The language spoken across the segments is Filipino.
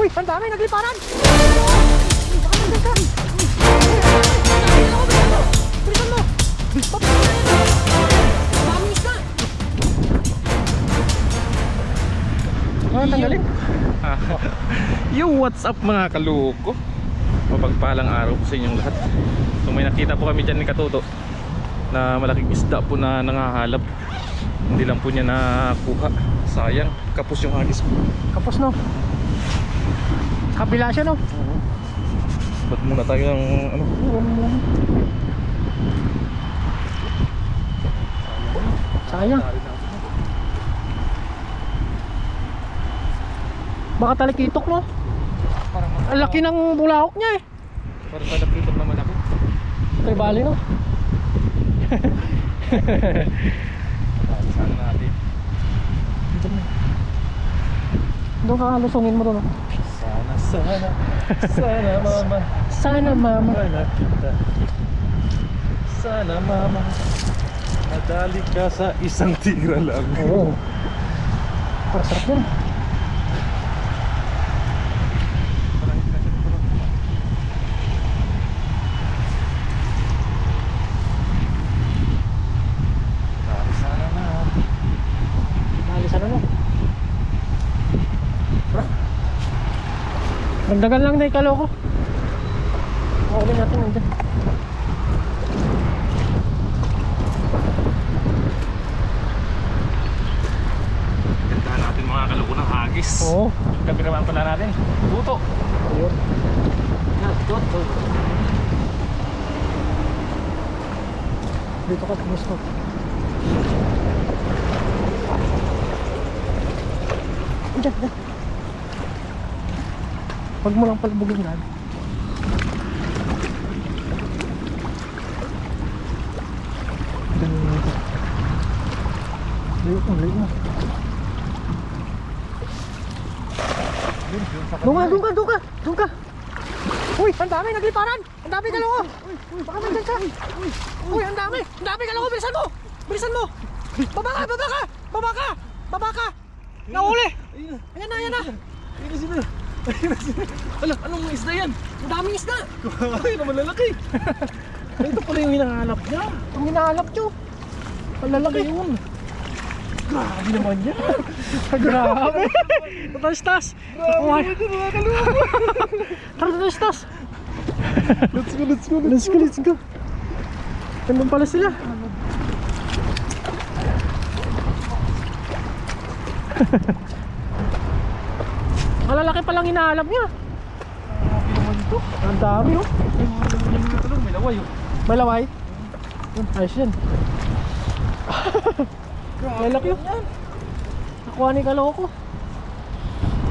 Uy, ang dami, nagliparan! Baka nandun ka! Bilisan mo! Dami isda! Ano tanggalin? Yo, what's up mga kaloko? Mapagpalang araw po sa inyong lahat. So may nakita po kami dyan ni Katoto na malaking isda po na nangahalap. Hindi lang po niya nakuha. Sayang, kapos yung hagis po. Kapos no? Kabila siya no? Ba't muna tayo ng ano? Sayang. Baka talikitok no? Ang laki ng bulahok niya eh. Parang talakitok na malaki. Kay bali no? Sana natin. Doon ka lusungin mo doon no? Sana mama. Sana mama. Sana mama. Nadali ka sa isang tira lang. Oo. Parang sarap yun. Magdagan lang na ikaloko. Maulin natin nandiyan. Gandahan natin mga kaloko ng hagis. Oo. Kapiramaan pala natin. Tuto. Ayun. Tuto. Dito ka gusto. Diyan, diyan. Huwag mo lang palabugin na. Layo mo, layo mo. Doon ka. Uy, ang dami, nagliparan. Ang dami kaloko. Baka may dyan ka. Uy, ang dami kaloko. Bilisan mo. Baba ka. Nahuli. Ayan na. Ala, anong isda yan? Ang daming isda. Ay, naman lalaki. Ito pala yung hinahanap niya. Ang hinahanap niyo. Palalaki yun. Grabe naman yan. Grabe. Tas. Grabe ito mga kaloko. Tas. Let's go. Nandun pala sila. Malalaki palang hinahanap niya. Grabe naman ito. Ang dami oh. May laway oh. May laway? Ayos yan. May laki oh. Nakuha ni kaloko.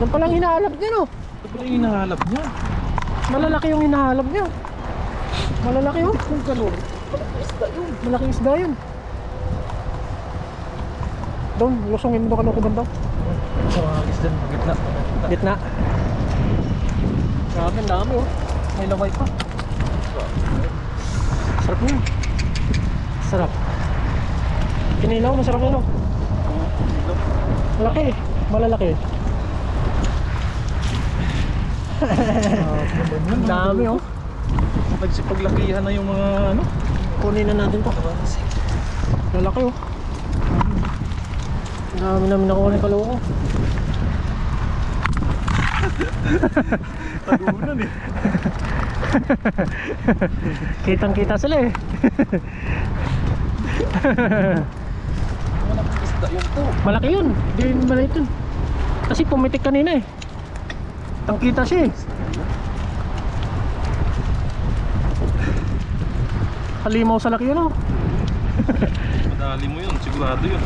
Yan palang hinahanap niya no. Ito pala yung hinahalap niya. Malalaki yung hinahanap niya. Malalaki oh. Kung kaloko. Malaking isda yun. Doon, lusungin mo kaloko banda. Sa mga hagis dyan, Gitna. Grabe, ang dami oh. May laway pa. Sarap niya. Sarap. Kinilaw, masarap yun oh. Malaki eh. Malalaki eh. Ang dami oh. Nagsipaglakihan na yung mga ano. Kunin na natin to. Lalaki oh. Ang dami namin nakuha ng kaloko. Tagunan eh. Kitang kita sila eh. Malaking isda yun to. Malaki yun. Hindi maliit yun. Kasi pumitik kanina eh. Tangkita siya eh. Halimaw sa laki yun oh. Madali mo yun, sigurado yun.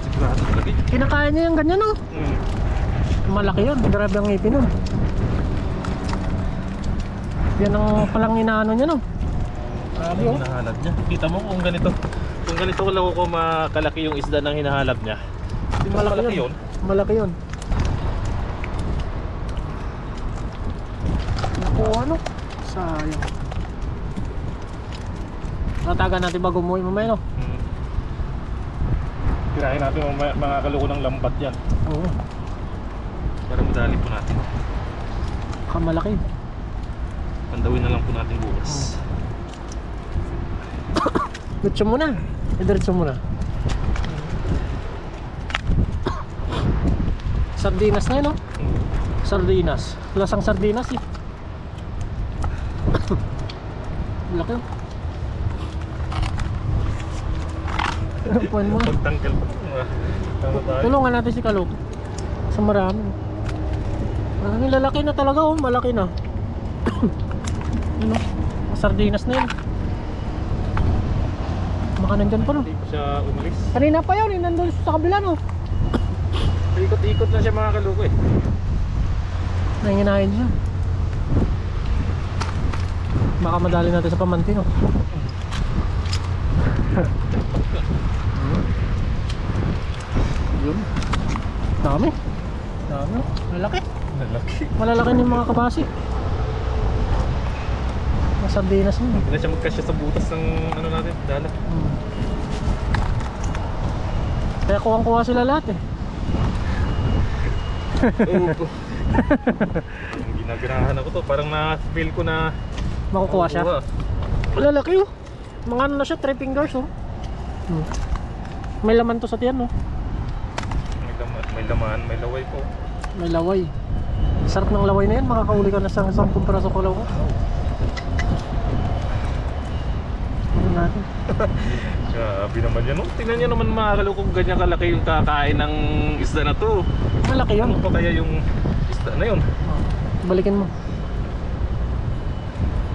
Sigurado talaga. Kinakain niya yung ganyan oh. Malaki yun. Grabe ang ngipin nun. Yan ang palang inaano niya no. Grabe yung hinahalap niya. Kita mo kung ganito. Kung ganito ko makalaki yung isda ng hinahalap niya. Di ba malaki yun? Malaki yun. Naku ano? Sayang. Natagan natin bago umuwi mamaya no? Tirahin natin mga kaloko ng lambat yan. Oo. Para madali po natin. Napakamalaki. Pandawin na lang po natin bukas. Diretso muna. Diretso muna. Sardinas na yun, no? Sardinas. Lasang sardinas eh. Laki. Puwan mo. Pagtanggal pa. Tama tayo. Tulungan natin si Kalok. Sa marami. Ang lalaki na talaga, oh. Malaki na. Ano? Sardinas na yun. Baka nandyan pa, no? Hindi ko siya umalis. Kanina pa yun, nandun sa kabila, no? Ikot-ikot na siya mga kaluko eh. Nanginahin siya. Baka madali natin sa pamanti, no? Yun. Dami. Dami, no? Malaki. Nalaki. Malalaki ng mga kabasi. Mga sardinas mo. Hindi na siya magkasya sa butas ng ano natin, dala. Kaya kuwang-kuha sila lahat eh. Oo. Ginaganahan ako to, parang na-feel ko na Makukuha siya. Malalaki, oh. Mga ano na siya, 3 fingers, oh. May laman to sa tiyan, no? May laman, may laway po. May laway. Sarap ng laway na yan, makakauli ka na sa 10 piraso kalaw ko. Ano natin? Grabe naman yan, no? Tingnan nyo naman mga kaluko kung ganyan kalaki yung kakain ng isda na to. Malaki yun. Ano pa kaya yung isda na yun? Balikin mo.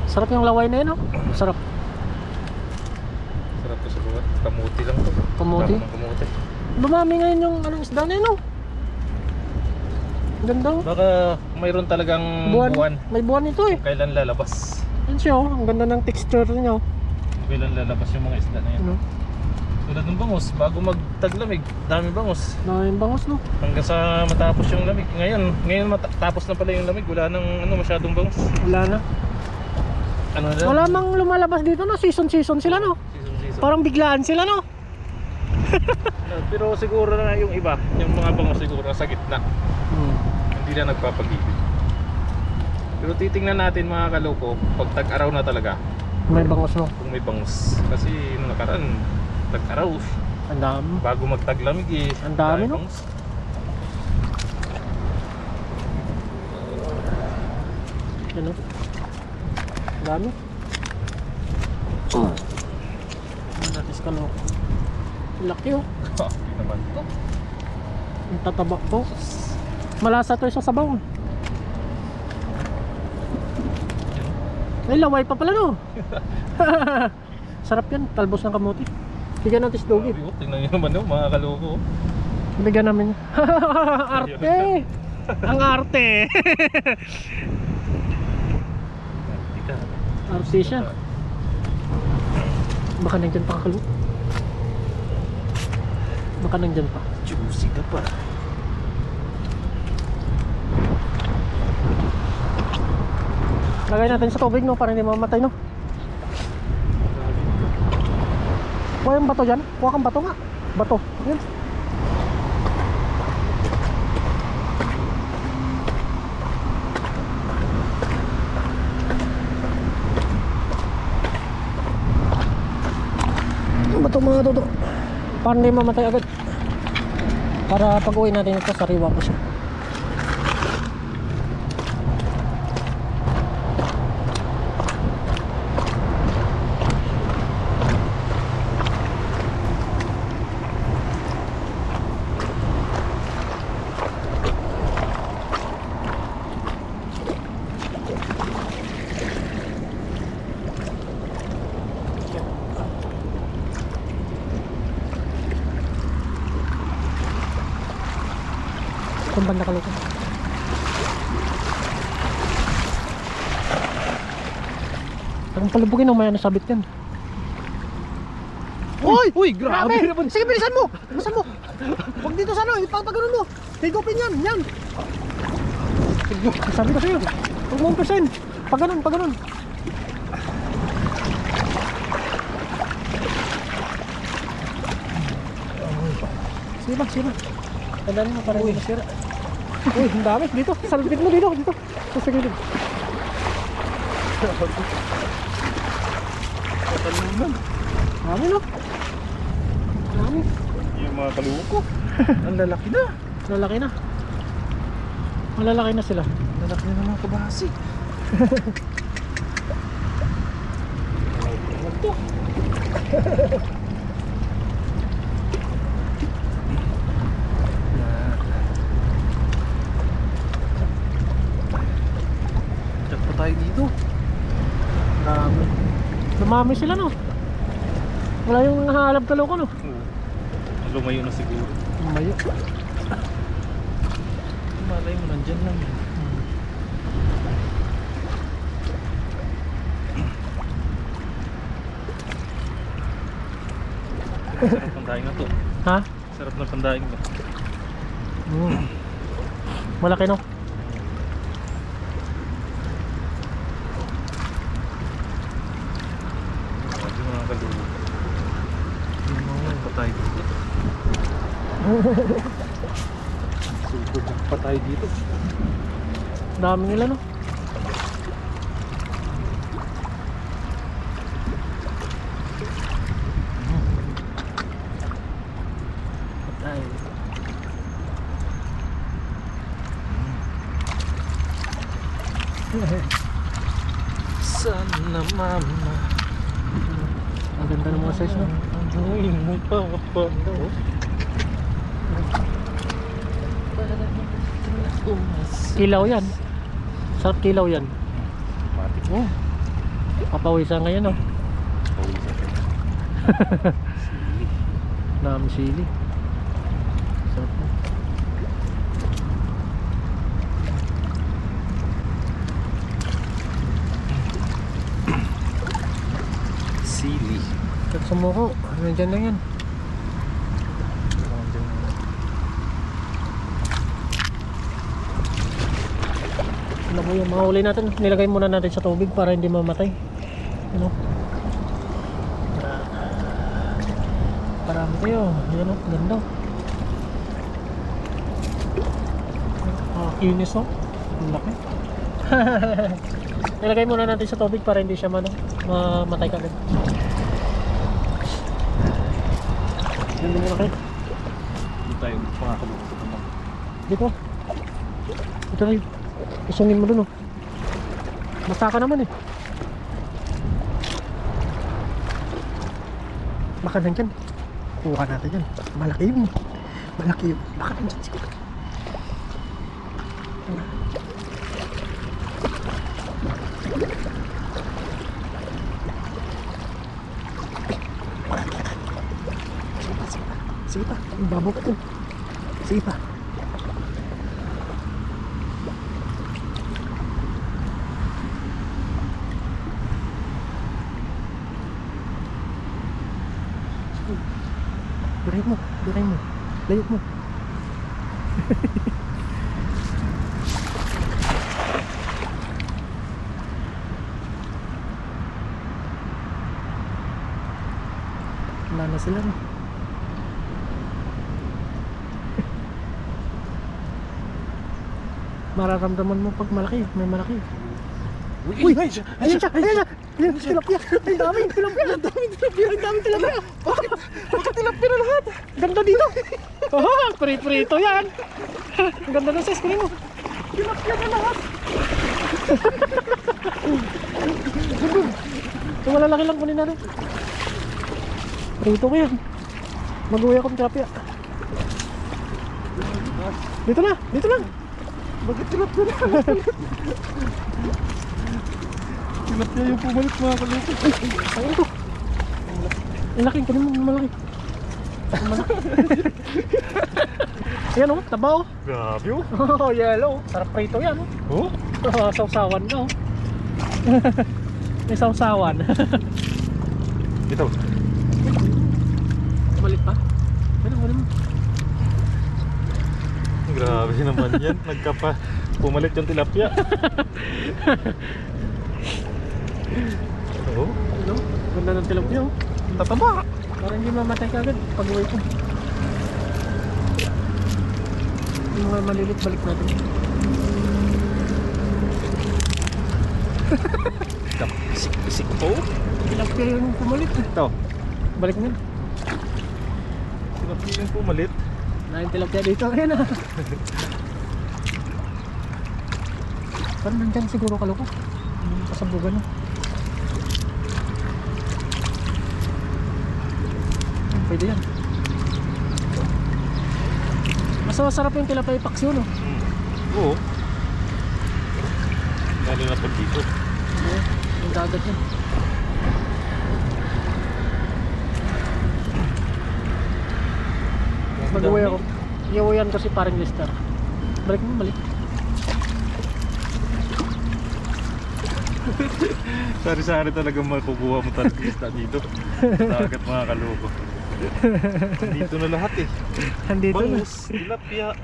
Sarap yung laway na yun, oh. Sarap. Sarap to sa buhat. Kamuti lang to. Kamuti? Sarap ng kamuti. Dumami ngayon yung anong isda na yun, oh. Ganda, oh. Baka mayroon talagang buwan. May buwan ito, eh. Kailan lalabas? Yun siya, oh. Ang ganda ng texture niya, oh. Kailan lalabas yung mga isda na yan? Ano? Tulad ng bangus, bago magtaglamig, dami bangus. Daming bangos, no? Hanggang sa matapos yung lamig. Ngayon matapos na pala yung lamig, wala nang ano masyadong bangus. Wala na. Ano na? Wala mang lumalabas dito, no? Season sila, no? Season. Parang biglaan sila, no? Pero siguro na yung iba, yung mga bangus siguro sa gitna. Hindi na nagpapagibig. Pero titingnan natin mga kaloko, pag tag-araw na talaga, May bangos, no? kung may bangus. Kasi nung nakaraan, tag-araw, Ang dami. bago magtaglamig eh. Ang dami, no? Bangus. Yan, no? Ang dami. Ano natin sa kalok? Laki, oh. Hindi naman to. Ang tataba po. Malasa to sa sabaw. May laway pa pala, no? Sarap yan, talbos ng kamuti. Bigyan natin si Dogi. Sabi ko, tingnan nyo naman yung mga kaloko. Bigyan namin. Arte! Ang arte! Arte siya. Baka nandyan pa kakalo. Baka nandyan pa. Juicy ka pa. Lagay natin sa tubig, no? Para hindi mamatay, no? Kuha yung bato dyan. Kuha kang bato nga. Bato. Yan. Bato mga toto. Para hindi mamatay agad. Para pag uwi natin ito, sariwa ko siya. Itong banda kalito. Ang palubugin, may ano sabit yan. Uy! Grabe! Sige, bilisan mo! Bilisan mo! Huwag dito sa ano, ipapagano'n mo! Higupin yan! Yan! Sabi ko sa'yo, huwag mong persen! Pagano'n, pagano'n! Sige ba, sige ba? Tandaan mo para hindi masira. Uy, ang dami. Dito, salpit mo dito. Dito. Sa gilid. Katalunan. Dami no? Dami. Yung mga kaluko. Ang lalaki na. Lalaki na. Malalaki na sila. Lalaki na ng mga kabahasi. Ano to? Check pa tayo dito. Dami. Dumami sila no? Wala yung nahalap kaloko no? Oo. Lumayo na siguro. Lumayo. Malay mo nandyan lang yan. Sarap ng daing na to. Ha? Sarap ng pandaing na. Malaki no? Sabi mo mga kaluko. Patay dito. Super patay dito. Dami nila no? Patay. Sana mama. Ang ganda ng mga size no? Anuin mo pa pa. Kilaw yan. Sarap kilaw yan. Matik. Oh. Papawisan ngayon no? Dami sili. Sarap mo. Sili. Kat sumuko. Nandyan lang yan. Ano po yung mahuli natin? Nilagay muna natin sa tubig para hindi mamatay. Ano? Parami tayo. Ayan o, ganda. Kinis o. Ang laki. Nilagay muna natin sa tubig para hindi siya mamatay kagad. Ganda mo na kayo. Hindi tayo pangakaloko sa tamang. Dito. Ito na yun. Isungin mo dun oh. Basta ka naman eh. Baka nandyan. Kuha natin yan. Malaki yun. Malaki yun. Baka nandyan siguro. Sige pa. Babaw ka dun. Sige pa. Biray mo. Layok mo. Wala na sila no? Mararamdaman mo pag malaki. May malaki. Uy! Ayan siya! Ayan siya! Ayan! Tilapia! Ay dami! Tilapia! Ang daming tilapia! Ang daming tilapia! Bakit tilapia na lahat? Ganda dito! Oh! Prito yan! Ang ganda ng size! Kunin mo! Tilapia na lahat! Yung malalaki lang kunin natin. Prito ko yan. Mag-uwi akong tilapia. Dito na! Dito na! Bakit tilapia na? Tilapia yung pumalit mga kaluko. Ay, ayun to. Ang laki, kunin mo malaki. Ayan o, taba o. Grabe oh. Oh, yellow. Sarap prito yan o. Oh? Sausawan na o. May sausawan. Ito. Malit pa? Ano, kunin mo. Grabe naman yan. Nagkapa. Pumalit yung tilapia. Oo. Ano? Ganda ng tilapia o. Tataba. Para hindi mamatay kagad pag uwi ko. Yung mga malilit balik natin. Isik po. Tilapia yung pumalit. Ito. Balik na. Tilapia yung pumalit. Nahin tilapia dito. Ayan na. Parang nandyan siguro kaloko. Kasabugan na. Pwede yan. Mas masarap yung tilapia paksiw, no? Oo. Lalo na pag dito. Oo, yung dagat yan. Mag-uwi ako. Iuwihan ko si paring Lister. Balik mo, balik. Sari-sari talaga makukuha mo talaga isda dito. Dagat mga kaloko. Dito na lahat eh. Andito na. Bangus, tilapia,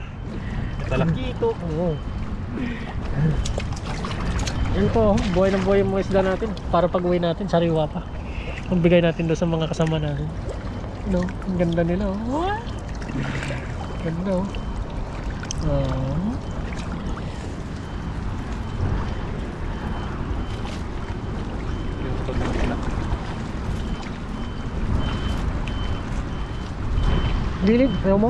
talakito. Oo. Yan po, buhay ng buhay yung mga isda natin. Para pag-uwi natin, sariwa pa. Magbigay natin doon sa mga kasama natin. No, ang ganda nila. Oh. Ganda oh. Oh. Gilid, ayaw mo?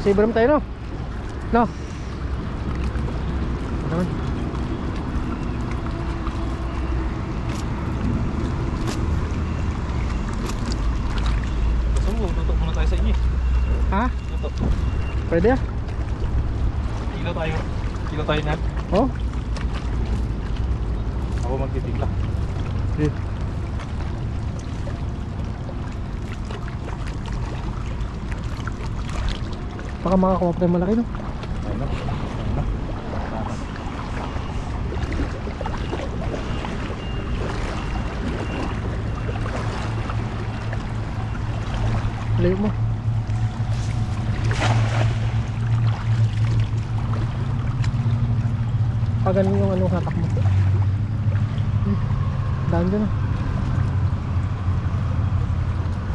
Kasi Ibram tayo, no? No? Ano naman? Gusto mo, tutok muna tayo sa inyo. Ha? Tutok. Pwede ah? Kilo tayo na. Oh? Ako magtitigla. Okay. Baka makakuha pa tayo malaki, no? Ayun na. Ayun na. Layo mo. Paganin yung anong hatak mo. Daan dyan ah.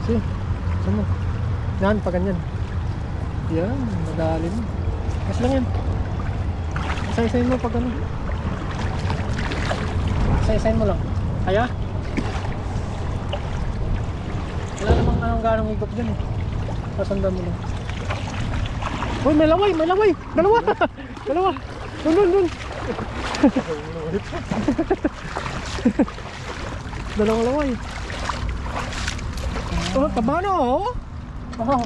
Sige, saan mo? Yan, paganyan. Yan, madali mo. Mas lang yan. Isa-isayin mo pag ano. Isa-isayin mo lang. Kaya? Wala namang anong ganong higop dyan eh. Pasandan mo lang. Uy, may laway, may laway! Dalawa! Dalawa! Dun! Dalawang laway. Oh, taba na oh. Oh,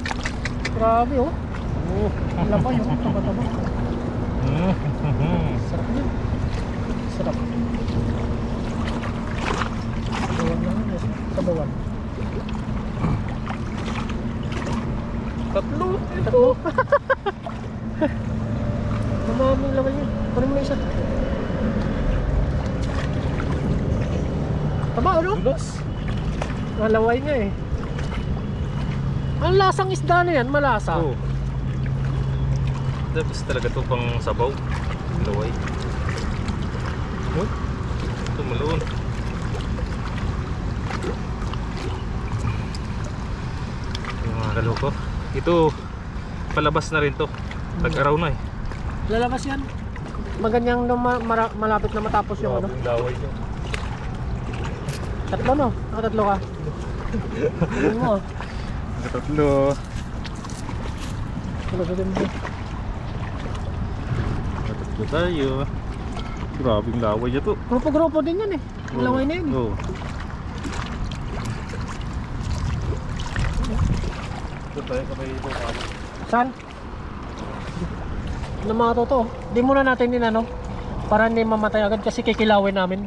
grabe oh. Oh. Laba yung taba-taba. Sarap yun. Sarap. Tabawan lang yun. Tabawan. Tatlo. Tatlo. Mamaming laman yun. Kunin mo na isa. Taba ano? Dulos. Malaway nga eh. Ang lasang isda na yan, malasa. Oo. Tapos talaga ito pang sabaw. Laway. Oh, ito malun. Yung mga kaloko. Ito, palabas na rin to. Tag-araw na eh. Lalabas yan. Maganyang malapit na matapos yung ano. Yung laway nyo. Tatlo no? Nakatatlo ka. Ano mo? Tatlo. Talagang mo. Tatlo tayo. Grabing laway niya to. Grupo-grupo din yan eh. Ang laway na yun. Oo. Ito tayo kamay ito. Saan? Ano mga totoo? Di muna natin din ano. Para hindi mamatay agad kasi kikilawin namin.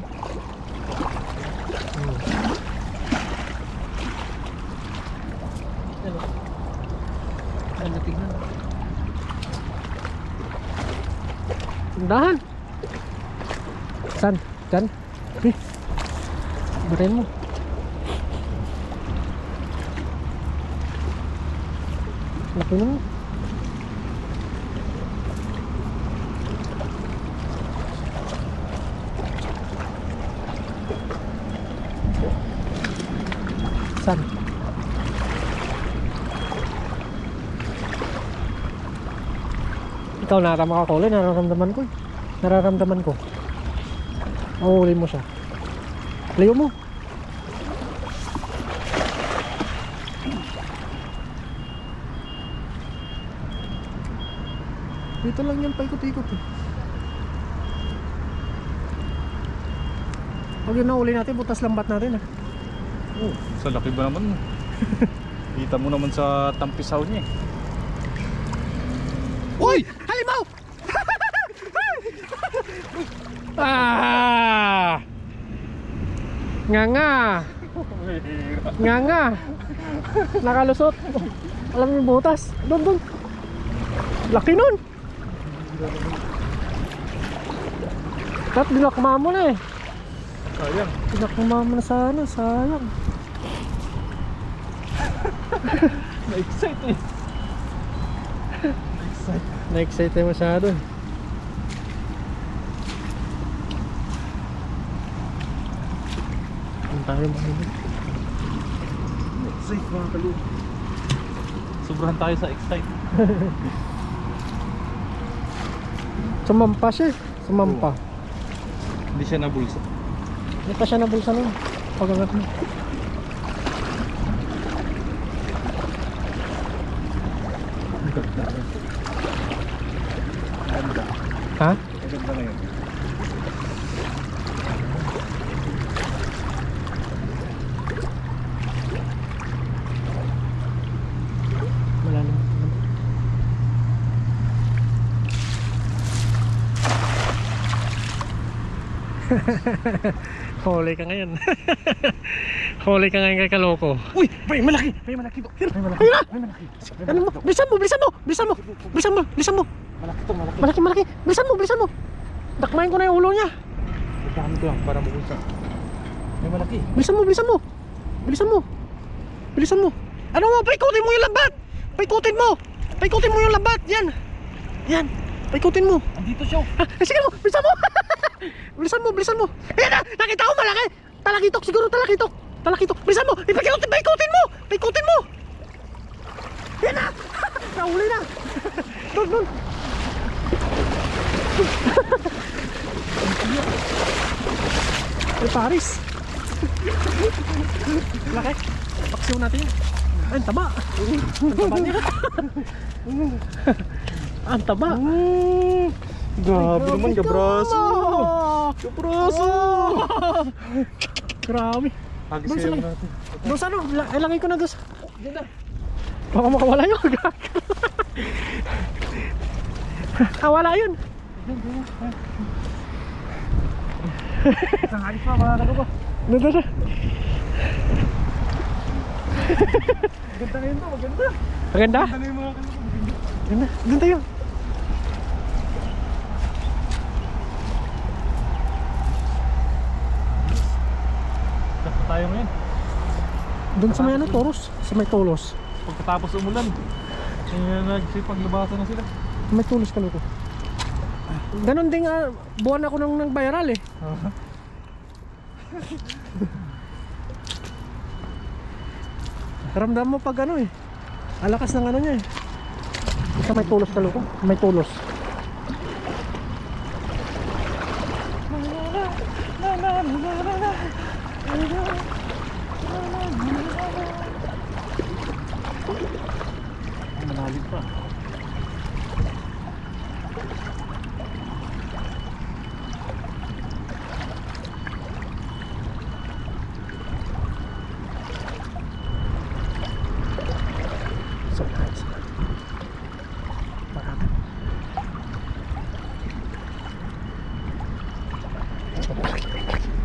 Ano tignan. Tindahan. Saan? Diyan? Eh. Barayin mo. Laki mo. Saan? Ikaw narama ka, Colin. Nararamdaman ko eh. Nararamdaman ko. Mahuli mo siya. Layo mo. Dito lang yan, paikot-ikot eh. Pag yun nahuli natin, butas lambat natin ah. Oh, sa laki ba naman? Kita mo naman sa tampisaw niya eh. Uy! Halimaw! Ah! Nga. Nga. Nakalusot. Alam mo yung butas. Doon. Laki nun. Kat, dinakma mo na eh. Sayang. Dinakma mo na sana. Sayang. Na-excite eh. Na-excite tayo masyado. Ang tayo mahilig. Na-excite mga kaloko. Sobrahan tayo sa excite. Sumampa siya eh. Sumampa. Hindi siya nabulsa. Hindi pa siya nabulsa nun. Pag-angat mo. Ganda. Ha? Ganda na yun. Malalim. Huli ka ngayon. Huli ka ngayon kay Kaloko. Uy! May malaki! May malaki to! May malaki! Ayun na! May malaki! Ano mo? Bilisan mo! Malaki to, malaki. Malaki! Bilisan mo! Dakmain ko na yung ulo niya. Itahan ko lang para mabulsa. May malaki. Bilisan mo! Ano mo? Paikutin mo yung lambat! Paikutin mo yung lambat! Yan! Paikutin mo! Andito siya! Sige mo! Bilisan mo! Ayan na! Nakita ko malaki! Talakitok siguro! Bilisan mo! Paikutin mo! Ayan na! Nahuli na! Doon! Ay, Paris! Laki! Paksiw natin yan! Ay, ang taba! Ang taba niya! Ang taba! Grabe naman, gabraso! Grabe! Hagis Doon kayo sa- natin. Doon sa ano? Ilagay ko na doon sa... Baka makawala yun. Wala yun. Isang hagis pa, makakala ko. Doon siya. Ganda ngayon to, maganda. Maganda? Ganda na yung mga kaloko. Ganda. Doon tayo. Ganda tayo ngayon. Doon sa may ano, Toros. Sa may Tolos. Pagkatapos umulan, nagsipaglabasan na sila. May Tolos ka loko. Ganon din nga, buwan ako nang viral eh. Ramdam mo pag ano eh. Alakas ng ano niya eh. Sa may Tolos ka loko. May Tolos. Malalim pa. So nice. Marami.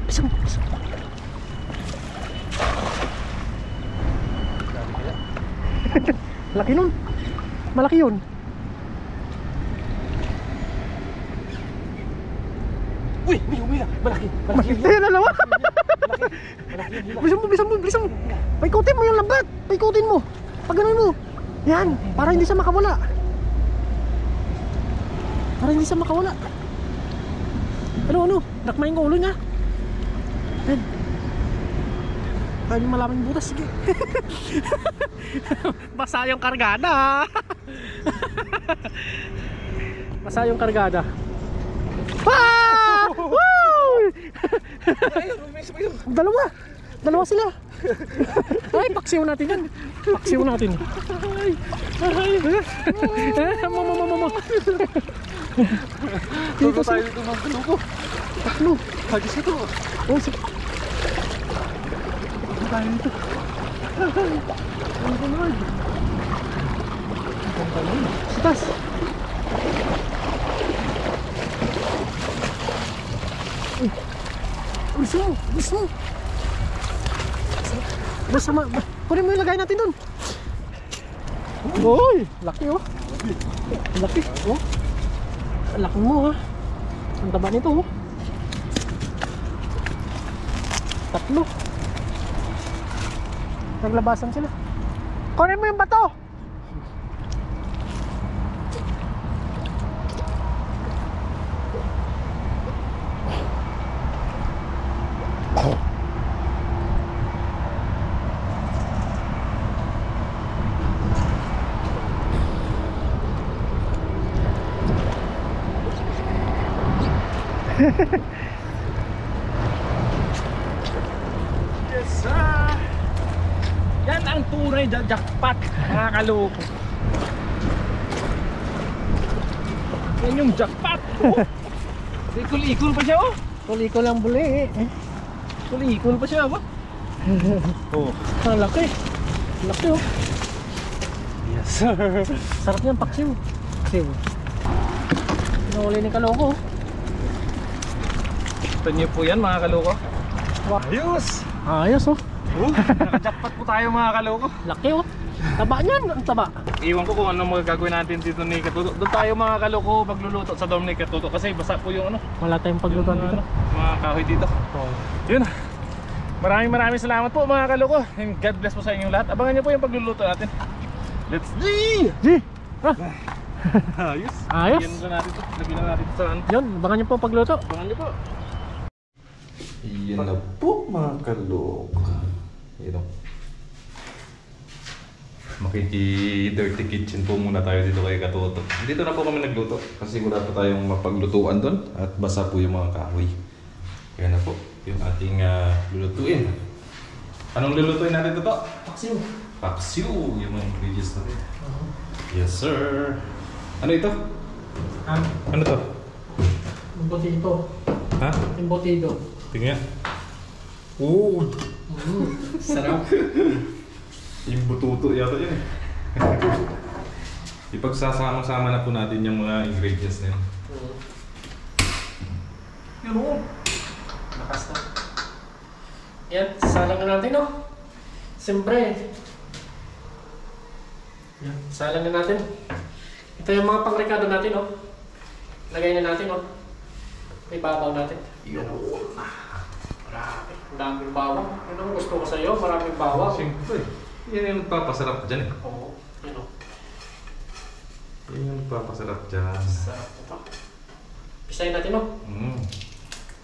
Isang. Laki nun. Malaki yun. Uy! May humila! Malaki! Malaki! Ayun, dalawa. Malaki! Bilisan mo. Paikutin mo yung lambat. Paikutin mo. Pag ganun mo. Yan. Para hindi siya makawala. Ano? Nakmain ko ulo niya. Yan. Kaya nyo malaman yung butas, sige. Basa yung kargada. Basa yung kargada. Ah! Woo! Dalawa sila. Ay, paksiw natin yan. Paksiw natin. Mama. Dito tayo dito mga kaluko. Taklo. Hagis ito. Oh, sige. Ano tayo dito? Ano naman? Sa taas. Bilis mo. Basta kunin mo yung lagay natin dun. Uy, laki oh. Laki oh. Laki mo ha. Ang taba nito oh. Tatlo. Naglabasan sila. Kunin mo yung bato. Yes sir. Yan ang tunay na jackpot mga kaloko. Yan yung jackpot oh. Ikul-ikul pa siya oh. Kuliko lang buli eh. Ikul pa siya ba? Oh. Ang laki. Laki oh. Yes sir. Sarap niyan paksiw. Paksiw. Nahuli ni kaloko. Ito niyo po yan mga kaloko. Ayos. Ayos oh. Naka-jackpot po tayo mga kaloko. Laki oh. Taba niyan. Ang taba. Iwan ko kung ano magagawin natin dito ni Katuto. Doon tayo mga kaloko magluluto sa dorm ni Katuto kasi basa po yung ano. Wala tayong paglutuan dito. Mga kahoy dito. Oh. Yun. Maraming salamat po mga kaloko. And God bless po sa inyong lahat. Abangan niyo po yung pagluluto natin. Let's G! Ayos. Ayos. Lagyan na natin ito. Lagyan na natin ito sa ano. Yun, abangan niyo po pagluto. Abangan niyo po. Yan na po mga kaloko. Yan o. Makiki-dirty kitchen po muna tayo dito kay Katuto. Dito na po kami nagluto kasi wala pa tayong mapaglutuan doon at basa po yung mga kahoy. Kaya na po yung ating lulutuin. Anong lulutuin natin ito? Paksiw. Paksiw, yung mga ingredients natin. Yes sir. Ano ito? Ano to? Embutido. Ha? Embutido. Tingnan. Oo. Sarap. Yung bututo yata yun eh. Ipagsasama-sama na po natin yung mga ingredients na yun. Yun o. Lakas na. Yan, salang na natin no. Siyempre. Yan, salang na natin. Ito yung mga pangrekado natin no. Lagay na natin no. Ibabaw natin. Yun. Marami. Ang daming bawang. Yun ang gusto ko sa'yo. Maraming bawang. Siyempre. Yan yung nagpapasarap dyan eh. Oo. Yun o. Yan yung nagpapasarap dyan. Sarap ito. Pisahin natin no.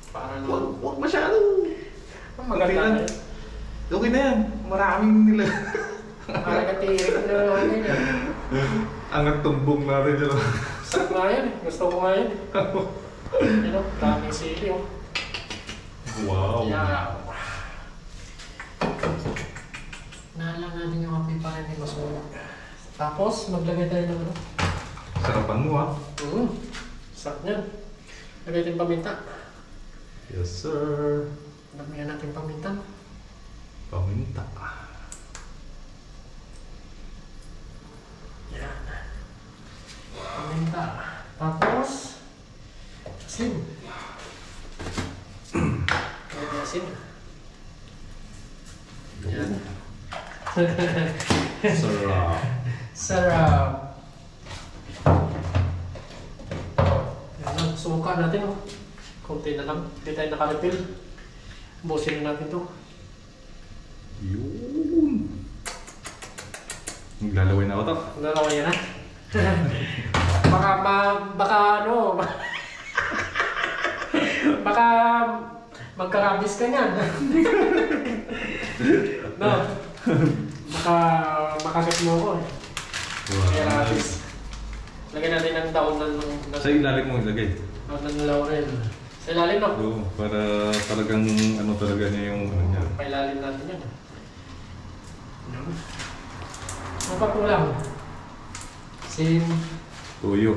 Para naman. Huwag masyado. Maganda na yun. Okay na yan. Maraming nila. Para katirik na naman yun yan. Angat tumbong natin dyan. Sarap nga yan eh. Gusto ko nga yan eh. Yun o. Daming sili o. Wow. Yeah. Nalanganin yung apoy para hindi masunog. Tapos, maglagay tayo ng ano. Sarapan mo ha. Sarap niyan. Lagay din paminta. Yes sir. Lagyan natin paminta. Paminta. Yan. Paminta. Tapos, asin. Lagyan asin. Yan. Sarap. Sarap. Yan lang. Suka natin oh. Kunti na lang. Hindi tayo naka-refill. Busin natin to. Yun. Naglalaway na ako to. Nalaway yan ha. Baka ano. Baka magkarabis ka niyan. No. Makagat mo ako eh. Kaya rapis. Lagyan natin ng daon ng Sa ilalim mo ilagay. daon ng laurel. Sa ilalim no? Oo, para talagang ano talaga niya yung ano niya. Pailalim natin yan. Ano pa kulang? Sin. Tuyo.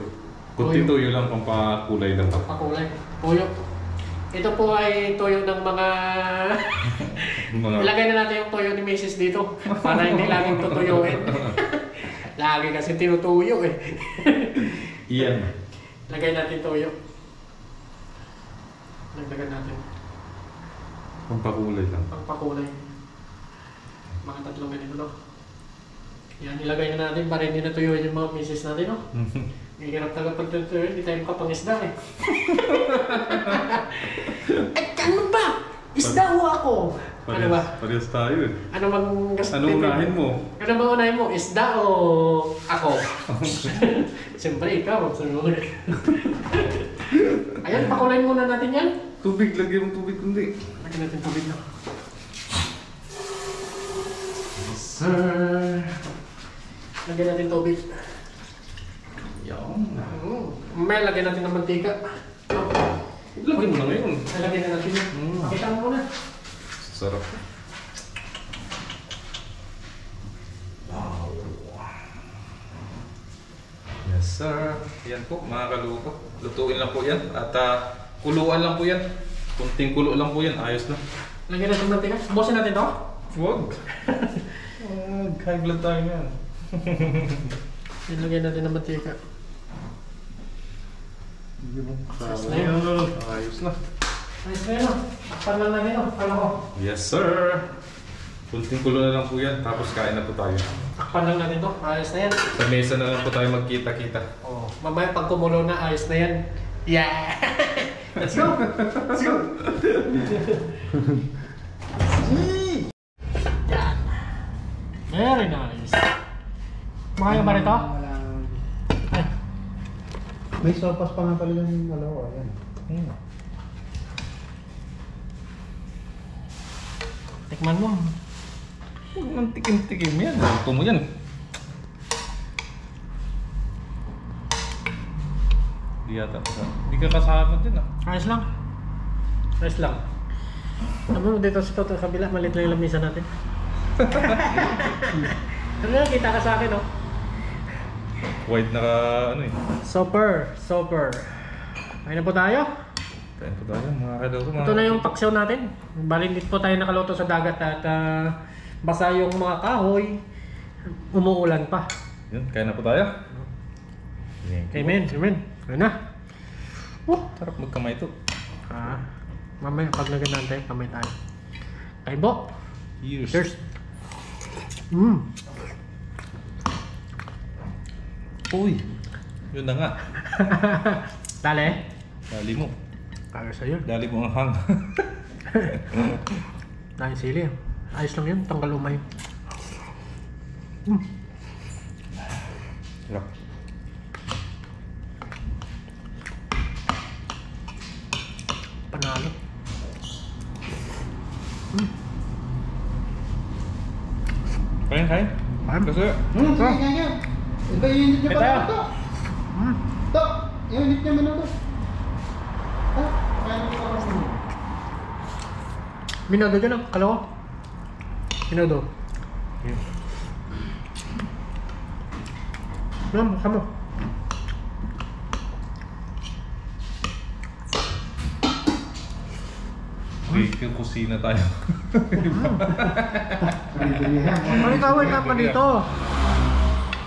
Kunti tuyo lang, pampakulay lang. Pakulay. Tuyo. Ito po ay tuyo ng mga... Ilagay na natin yung tuyo ni Mrs. dito. Para hindi laging tutuyuin. Lagi kasi tinutuyo eh. Iyan. Lagay natin tuyo. Lagdagan natin. Pampakulay lang. Pangpakulay. Mga 3 ganito no? Yan, ilagay na natin para hindi natuyuin yung mga Mrs. natin no? Hirap talaga pag tutuyo, hindi tayo makapangisda eh. Ano ba? Isda ho ako! Ano ba? Parehas tayo eh. Ano bang Ano unahin mo? Ano bang unahin mo? Isda o ako? Siyempre ikaw. Ayan, pakulayin muna natin yan. Tubig, lagyan mo tubig kundi. Lagyan natin tubig na. Sir. Lagyan natin tubig. Yan. May lagyan natin ng mantika. Lagyan mo na ngayon. Lagyan na natin yan. Pakita mo muna. Sarap. Yes sir. Yan po mga kaluko. Lutuin lang po yan. At kuluan lang po yan. Kunting kulo lang po yan. Ayos na. Lagyan natin ng mantika. Bukasin natin to. Huwag. High blood tayo yan. Lagyan natin ng mantika. Ayos na. Ayos na. Ayos na yun. Takpan lang natin o. Kala ko. Yes sir. Kunting kulo na lang po yan. Tapos kain na po tayo. Takpan lang natin to. Ayos na yan. Sa mesa na lang po tayo magkita-kita. Oh, mamaya pag kumulo na, ayos na yan. Yeah! Let's go! Let's go! Yan. Very nice. Makaya ba rito? Ay. May sopas pa nga pala yung alawa. Ayan. Tikman mo. Huwag nang tikim-tikim yan. Luto mo yan. Di yata. Di ka kasama din ah. Ayos lang. Ayos lang. Ano mo dito sa kabila, malit lang yung lamisa natin. Ano na, kita ka sa akin oh. Wide na ka ano eh. Super. Ayun na po tayo. Kain po tayo mga kaluko. Ito na yung paksyaw natin. Bali dito po tayo nakaluto sa dagat at basa yung mga kahoy. Umuulan pa. Yun, kain na po tayo. Amen. Amen. Ayun na. Sarap magkamay ito. Mamaya pag nagandaan tayo, kamay tayo. Kain po. Cheers. Uy, yun na nga. Dali. Dali mo. Kaya sa'yo. Dali mo ang hang. Dahil sili. Ayos lang yun. Tanggal umay. Sarap. Panalo. Kain. Kain. Kasi. Sige. Ito yung unit niya Ito. pala ito. Ito. Yung unit niya man ito. Kaya nito ka kasi. Minodo dyan ang kalawa. Minodo. Sama. Yung kusina tayo. Welcome ka dito.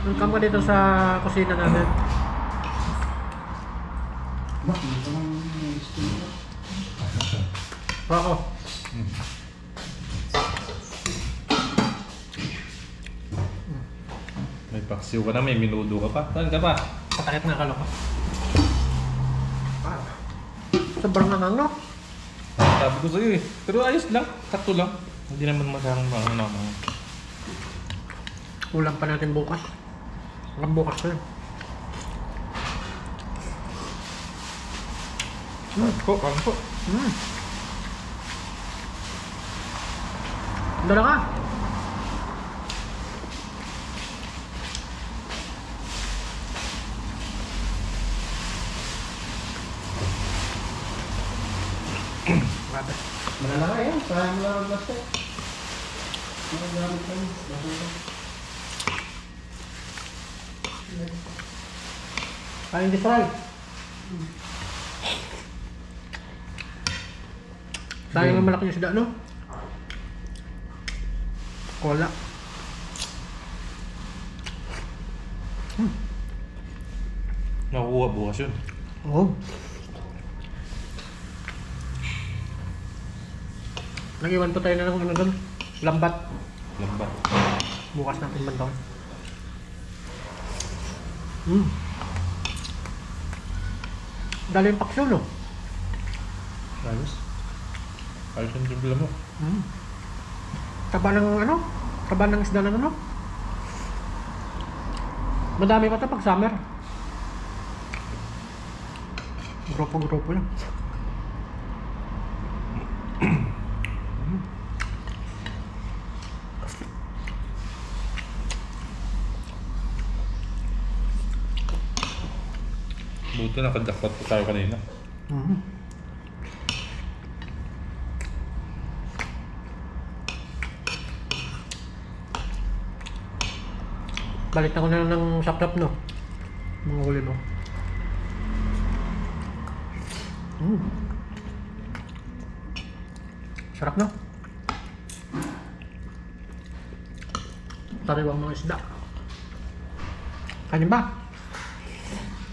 Welcome ka dito sa kusina natin. Ito lang yung gusto niya. Ako. May paksiw ka na, may minudo ka pa. Saan ka pa? Patakit na kalo ko. Sobrang nangang no? Sabi ko sa'yo eh. Pero ayos lang. Sakto lang. Hindi naman masyadong mga Ulam pa natin bukas. Hanggang bukas ko yun. Kain po. Dala ka. Malaki yan. Sayang mo lang ang plastic. Magagamit lang. Kain di fry. Sayang ang malaki yung isda, no? Wala. Nakukuha bukas yun. Oo. Nag-iwan pa tayo na ng ano doon. Lambat. Lambat. Bukas natin bantaw. Dali yung paksyon, no? Ayos. Ayos yung timpla mo. Taba ng ano? Taba ng isda ng ano? Madami pa ito pag summer. Grupo-grupo lang. Buti nakadakot po tayo kanina. Balik na ko na ng shop-shop, no? Mga huli mo. Sarap, no? Tariwang mga isda. Kanin ba?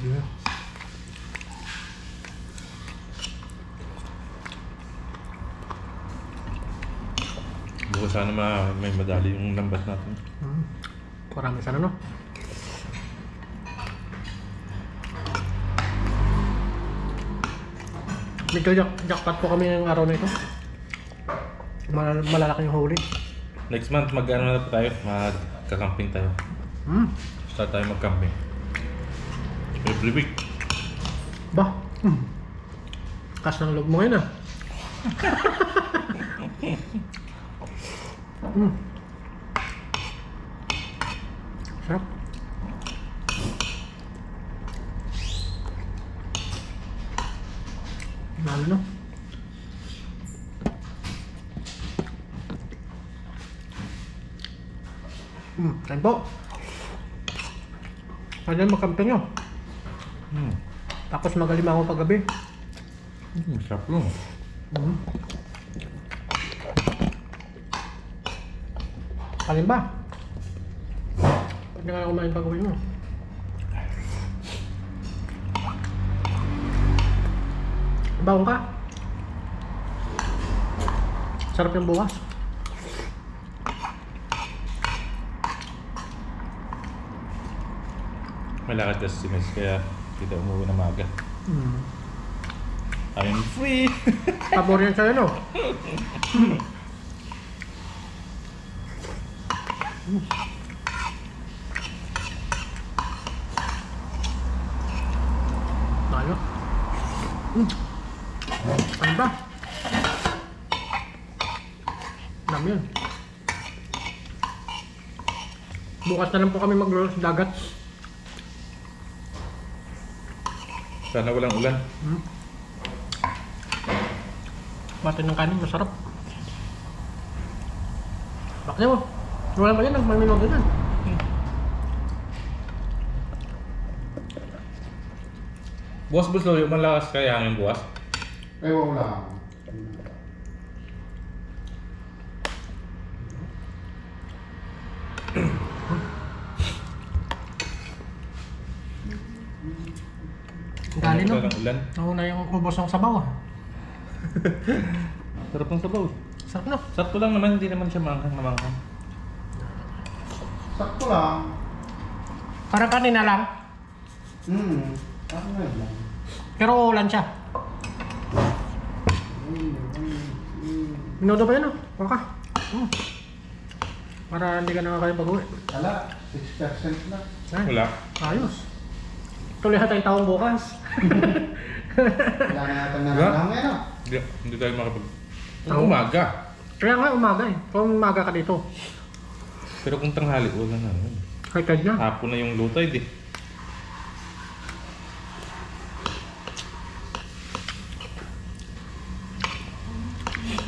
Yeah. Bukas sana may madali yung lambat natin. Marami sana, no? Medyo jackpot po kami ng araw na ito. Malalaki yung huli. Next month mag-ano na tayo? Magka-camping tayo. Start tayo mag-camping. Every week. Ba? Kas ng loob mo ngayon, ah. Sarap. Lalo, no? Kain po. Ano magkamping nyo? Tapos magalimango paggabi. Sarap lang. Kanin ba? Pwede nga kumain pag-uwi mo. Bawang ka? Sarap yung bukas. May lakad kasi si Miss kaya kita umuwi na maaga. I'm free! Pabor yan sa'yo, no? Lalo. Ano ba? Dami yun. Bukas na lang po kami mag-roll sa dagat. Sana walang ulan. Matin ng kanin, masarap. Bakit mo? Wala ba yan? Nagmaminog yan. Bukas Buslo, yung malakas kaya hangin bukas? Ewan lang. Dali, no? Walang ulan. Nauna yung ubos ng sabaw, ah. Sarap ng sabaw. Sarap, no? Sakto lang naman, hindi naman siya manghang. Sakto lang. Parang kanina lang. Ako nga lang. Pero ulan siya. Minuto pa yun, oh. Baka. Para hindi ka nakakaya pag-uwi. Wala. 6% na. Ay, Wala. ayos. Tuloy na tayong taong bukas. Wala na natin nalalang ngayon, no? Hindi tayo makapag... Umaga. Kaya nga umaga, eh. Kung umaga ka dito. Pero kung tanghali, wala na. High tide na. Hapon na yung low tide eh.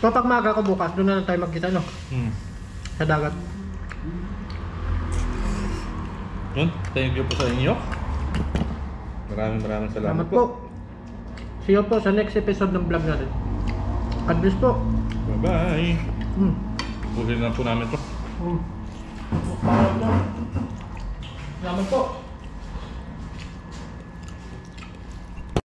Kapag maaga ko bukas, doon na lang tayo magkita, no? Sa dagat. Yun, thank you po sa inyo. Maraming salamat Salamat po. See you po sa next episode ng vlog natin. God bless po. Bye-bye. Mm. Buhin na po namin to. Mm. Salamat po.